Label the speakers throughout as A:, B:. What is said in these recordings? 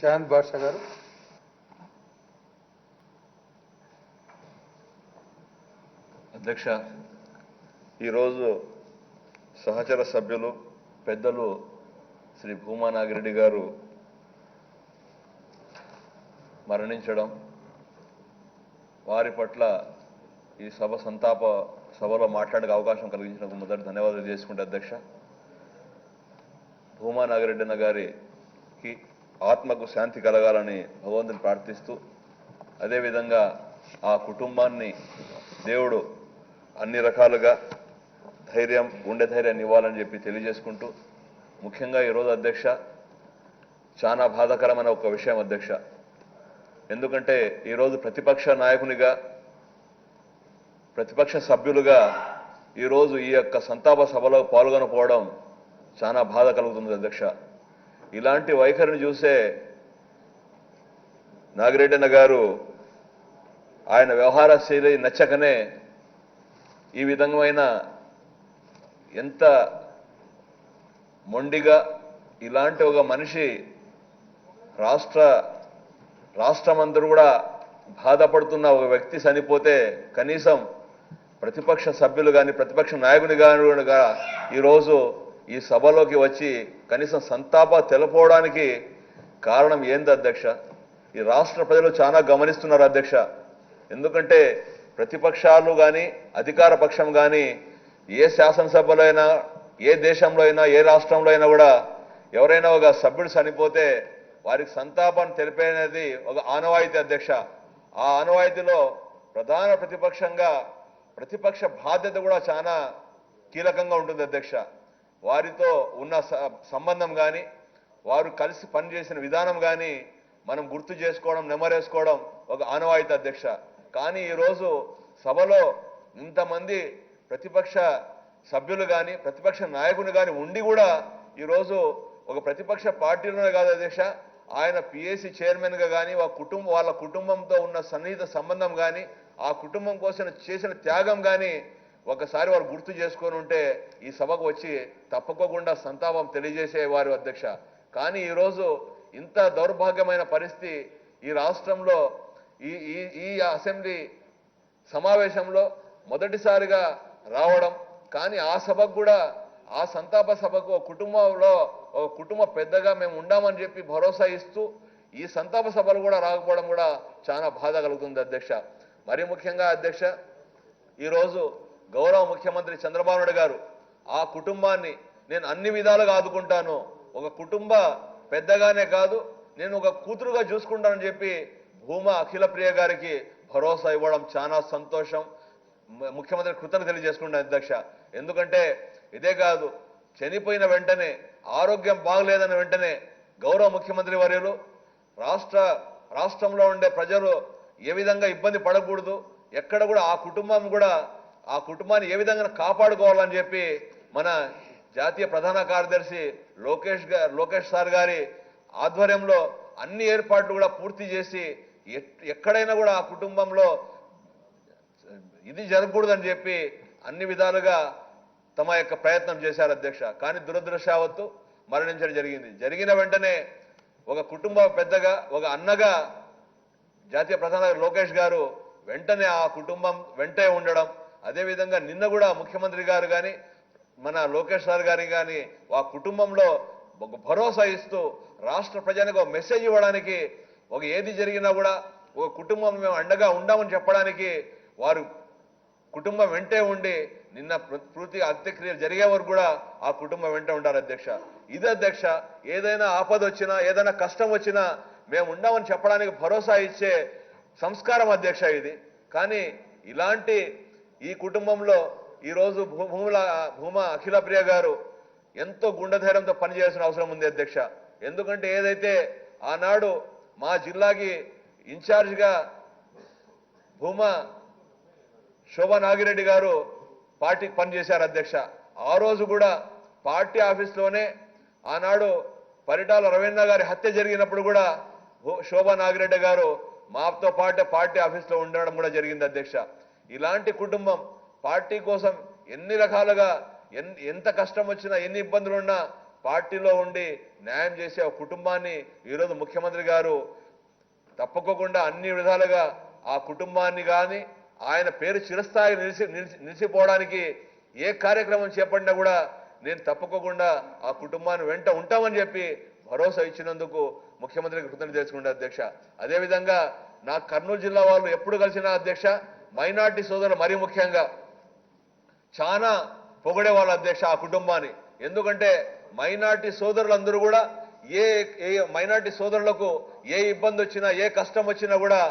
A: చాంద్ బాషా గారు.
B: అధ్యక్ష, ఈరోజు సహచర సభ్యులు పెద్దలు శ్రీ భూమా నాగిరెడ్డి గారు మరణించడం, వారి పట్ల ఈ సంతాప సభలో మాట్లాడే అవకాశం కలిగించినందుకు మొదటి ధన్యవాదాలు చేసుకుంటే అధ్యక్ష. భూమా నాగిరెడ్డి అన్న గారికి ఆత్మకు శాంతి కలగాలని భగవంతుని ప్రార్థిస్తూ, అదేవిధంగా ఆ కుటుంబాన్ని దేవుడు అన్ని రకాలుగా గుండె ధైర్యాన్ని ఇవ్వాలని చెప్పి తెలియజేసుకుంటూ, ముఖ్యంగా ఈరోజు అధ్యక్ష చాలా బాధాకరమైన ఒక విషయం అధ్యక్ష. ఎందుకంటే ఈరోజు ప్రతిపక్ష నాయకునిగా, ప్రతిపక్ష సభ్యులుగా ఈరోజు ఈ యొక్క సంతాప సభలో పాల్గొనకపోవడం చాలా బాధ కలుగుతుంది అధ్యక్ష. ఇలాంటి వైఖరిని చూసే నాగిరెడ్డి అన్న గారు ఆయన వ్యవహార శైలి నచ్చకనే ఈ విధమైన ఎంత మొండిగా ఇలాంటి ఒక మనిషి రాష్ట్రమందరూ కూడా బాధపడుతున్న ఒక వ్యక్తి చనిపోతే కనీసం ప్రతిపక్ష సభ్యులు కానీ ప్రతిపక్ష నాయకుని కానీ ఈరోజు ఈ సభలోకి వచ్చి కనీసం సంతాప తెలపడానికి కారణం ఏంది అధ్యక్ష? ఈ రాష్ట్ర ప్రజలు చాలా గమనిస్తున్నారు అధ్యక్ష. ఎందుకంటే ప్రతిపక్షాలు కానీ అధికార పక్షం కానీ ఏ శాసనసభలో అయినా, ఏ దేశంలో అయినా, ఏ రాష్ట్రంలో అయినా కూడా ఎవరైనా ఒక సభ్యుడు చనిపోతే వారికి సంతాపాన్ని తెలిపేది ఒక ఆనవాయితీ అధ్యక్ష. ఆ ఆనవాయితీలో ప్రధాన ప్రతిపక్షంగా ప్రతిపక్ష బాధ్యత కూడా చాలా కీలకంగా ఉంటుంది అధ్యక్ష. వారితో ఉన్న సంబంధం కానీ, వారు కలిసి పనిచేసిన విధానం కానీ మనం గుర్తు చేసుకోవడం, నెమరేసుకోవడం ఒక ఆనవాయితీ అధ్యక్ష. కానీ ఈరోజు సభలో ఇంతమంది ప్రతిపక్ష సభ్యులు కానీ ప్రతిపక్ష నాయకులు కానీ ఉండి కూడా ఈరోజు ఒక ప్రతిపక్ష పార్టీలోనే కాదు అధ్యక్ష, ఆయన పిఎస్సి చైర్మన్గా కానీ వాళ్ళ కుటుంబంతో ఉన్న సన్నిహిత సంబంధం కానీ, ఆ కుటుంబం కోసం చేసిన త్యాగం కానీ ఒకసారి వారు గుర్తు చేసుకొని ఉంటే ఈ సభకు వచ్చి తప్పకోకుండా సంతాపం తెలియజేసేవారు అధ్యక్ష. కానీ ఈరోజు ఇంత దౌర్భాగ్యమైన పరిస్థితి ఈ రాష్ట్రంలో ఈ అసెంబ్లీ సమావేశంలో మొదటిసారిగా రావడం, కానీ ఆ సభకు కూడా, ఆ సంతాప సభకు కుటుంబంలో ఒక కుటుంబ పెద్దగా మేము ఉండామని చెప్పి భరోసా ఇస్తూ ఈ సంతాప సభలు కూడా రాకపోవడం కూడా చాలా బాధ కలుగుతుంది అధ్యక్ష. మరి ముఖ్యంగా అధ్యక్ష, ఈరోజు గౌరవ ముఖ్యమంత్రి చంద్రబాబు నాయుడు గారు ఆ కుటుంబాన్ని నేను అన్ని విధాలుగా ఆదుకుంటాను, ఒక కుటుంబ పెద్దగానే కాదు నేను ఒక కూతురుగా చూసుకుంటానని చెప్పి భూమా అఖిలప్రియ గారికి భరోసా ఇవ్వడం చాలా సంతోషం. ముఖ్యమంత్రి కృతజ్ఞతలు తెలియజేసుకుంటాను అధ్యక్ష. ఎందుకంటే ఇదే కాదు, చనిపోయిన వెంటనే, ఆరోగ్యం బాగలేదన్న వెంటనే గౌరవ ముఖ్యమంత్రి వర్యులు రాష్ట్రంలో ఉండే ప్రజలు ఏ విధంగా ఇబ్బంది పడకూడదు, ఎక్కడ కూడా ఆ కుటుంబాన్ని ఏ విధంగా కాపాడుకోవాలని చెప్పి మన జాతీయ ప్రధాన కార్యదర్శి లోకేష్ సార్ గారి ఆధ్వర్యంలో అన్ని ఏర్పాట్లు కూడా పూర్తి చేసి ఎక్కడైనా కూడా ఆ కుటుంబంలో ఇది జరగకూడదని చెప్పి అన్ని విధాలుగా తమ యొక్క ప్రయత్నం చేశారు అధ్యక్ష. కానీ దురదృష్టవత్తు మరణించడం జరిగింది. జరిగిన వెంటనే ఒక కుటుంబ పెద్దగా, ఒక అన్నగా జాతీయ ప్రధాన లోకేష్ గారు వెంటనే ఆ కుటుంబం వెంటే ఉండడం, అదేవిధంగా నిన్న కూడా ముఖ్యమంత్రి గారు కానీ మన లోకేష్ సార్ గారి కానీ ఆ కుటుంబంలో ఒక భరోసా ఇస్తూ రాష్ట్ర ప్రజలకు ఒక మెసేజ్ ఇవ్వడానికి, ఒక ఏది జరిగినా కూడా ఒక కుటుంబం మేము అండగా ఉండామని చెప్పడానికి వారు కుటుంబం వెంటే ఉండి నిన్న పూర్తిగా అంత్యక్రియలు జరిగే వరకు కూడా ఆ కుటుంబం వెంట ఉంటారు అధ్యక్ష. ఇది అధ్యక్ష, ఏదైనా ఆపద వచ్చినా, ఏదైనా కష్టం వచ్చినా మేము ఉండామని చెప్పడానికి భరోసా ఇచ్చే సంస్కారం అధ్యక్ష ఇది. కానీ ఇలాంటి ఈ కుటుంబంలో ఈరోజు భూమా అఖిలప్రియ గారు ఎంతో గుండె ధైర్యంతో పనిచేయాల్సిన అవసరం ఉంది అధ్యక్ష. ఎందుకంటే ఏదైతే ఆనాడు మా జిల్లాకి ఇన్ఛార్జిగా భూమా శోభా నాగిరెడ్డి గారు పార్టీకి పనిచేశారు అధ్యక్ష. ఆ రోజు కూడా పార్టీ ఆఫీస్లోనే ఆనాడు పరిటాల రవీంద్ర గారి హత్య జరిగినప్పుడు కూడా శోభా నాగిరెడ్డి గారు మాతో పాటు పార్టీ ఆఫీస్లో ఉండడం కూడా జరిగింది అధ్యక్ష. ఇలాంటి కుటుంబం పార్టీ కోసం ఎన్ని రకాలుగా ఎంత కష్టం వచ్చినా, ఎన్ని ఇబ్బందులు ఉన్నా పార్టీలో ఉండి న్యాయం చేసే ఒక కుటుంబాన్ని ఈరోజు ముఖ్యమంత్రి గారు తప్పకోకుండా అన్ని విధాలుగా ఆ కుటుంబాన్ని కానీ ఆయన పేరు చిరస్థాయి నిలిచిపోవడానికి ఏ కార్యక్రమం చేపట్టినా కూడా నేను తప్పకోకుండా ఆ కుటుంబాన్ని వెంట ఉంటామని చెప్పి భరోసా ఇచ్చినందుకు ముఖ్యమంత్రికి కృతజ్ఞతలు తెలుసుకుంటా అధ్యక్ష. అదేవిధంగా నా కర్నూలు జిల్లా వాళ్ళు ఎప్పుడు కలిసినా అధ్యక్ష మైనార్టీ సోదరులు మరీ ముఖ్యంగా చాలా పొగడే వాళ్ళ అధ్యక్ష ఆ కుటుంబాన్ని. ఎందుకంటే మైనార్టీ సోదరులందరూ కూడా ఏ మైనార్టీ సోదరులకు ఏ ఇబ్బంది వచ్చినా ఏ కష్టం వచ్చినా కూడా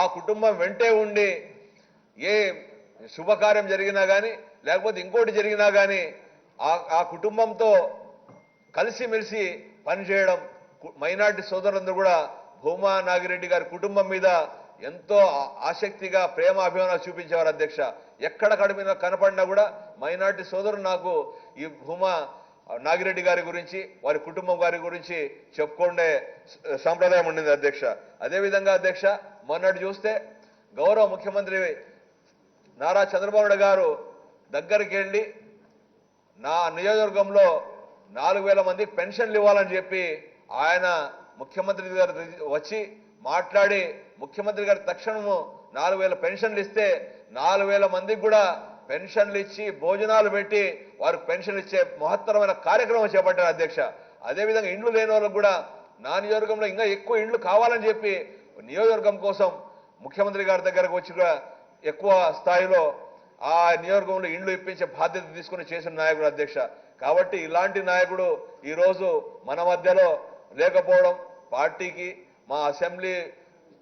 B: ఆ కుటుంబం వెంటే ఉండి ఏ శుభకార్యం జరిగినా కానీ లేకపోతే ఇంకోటి జరిగినా కానీ ఆ కుటుంబంతో కలిసిమెలిసి పనిచేయడం మైనార్టీ సోదరులందరూ కూడా భూమా నాగిరెడ్డి గారి కుటుంబం మీద ఎంతో ఆసక్తిగా ప్రేమ అభిమానాలు చూపించేవారు అధ్యక్ష. ఎక్కడ కడిమిన కనపడినా కూడా మైనార్టీ సోదరులు నాకు ఈ భూమా నాగిరెడ్డి గారి గురించి వారి కుటుంబం గారి గురించి చెప్పుకునే సంప్రదాయం ఉండింది అధ్యక్ష. అదేవిధంగా అధ్యక్ష మొన్నటి చూస్తే గౌరవ ముఖ్యమంత్రి నారా చంద్రబాబు నాయుడు గారు దగ్గరికి వెళ్ళి నా నియోజకవర్గంలో 4,000 మందికి పెన్షన్లు ఇవ్వాలని చెప్పి ఆయన ముఖ్యమంత్రి గారు వచ్చి మాట్లాడి ముఖ్యమంత్రి గారి తక్షణము 4,000 పెన్షన్లు ఇస్తే 4,000 మందికి కూడా పెన్షన్లు ఇచ్చి భోజనాలు పెట్టి వారికి పెన్షన్లు ఇచ్చే మహత్తరమైన కార్యక్రమం చేపట్టారు అధ్యక్ష. అదేవిధంగా ఇండ్లు లేని వాళ్ళకు కూడా నా నియోజకవర్గంలో ఇంకా ఎక్కువ ఇండ్లు కావాలని చెప్పి నియోజకవర్గం కోసం ముఖ్యమంత్రి గారి దగ్గరకు వచ్చి కూడా ఎక్కువ స్థాయిలో ఆ నియోజకవర్గంలో ఇండ్లు ఇప్పించే బాధ్యత తీసుకుని చేసిన నాయకుడు అధ్యక్ష. కాబట్టి ఇలాంటి నాయకుడు ఈరోజు మన మధ్యలో లేకపోవడం పార్టీకి మా అసెంబ్లీ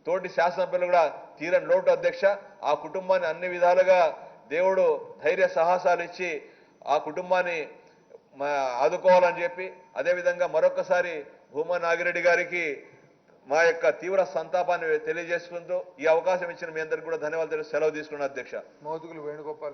B: తోటి శాసనసభ్యులు కూడా తీరని లోటు అధ్యక్ష. ఆ కుటుంబాన్ని అన్ని విధాలుగా దేవుడు ధైర్య సాహసాలు ఇచ్చి ఆ కుటుంబాన్ని ఆదుకోవాలని చెప్పి అదేవిధంగా మరొకసారి భూమా నాగిరెడ్డి గారికి మా యొక్క తీవ్ర సంతాపాన్ని తెలియజేసుకుంటూ ఈ అవకాశం ఇచ్చిన మీ అందరికీ కూడా ధన్యవాదాలు సెలవు తీసుకున్న అధ్యక్ష.
A: మోదుగులు వేణుగోపాల్.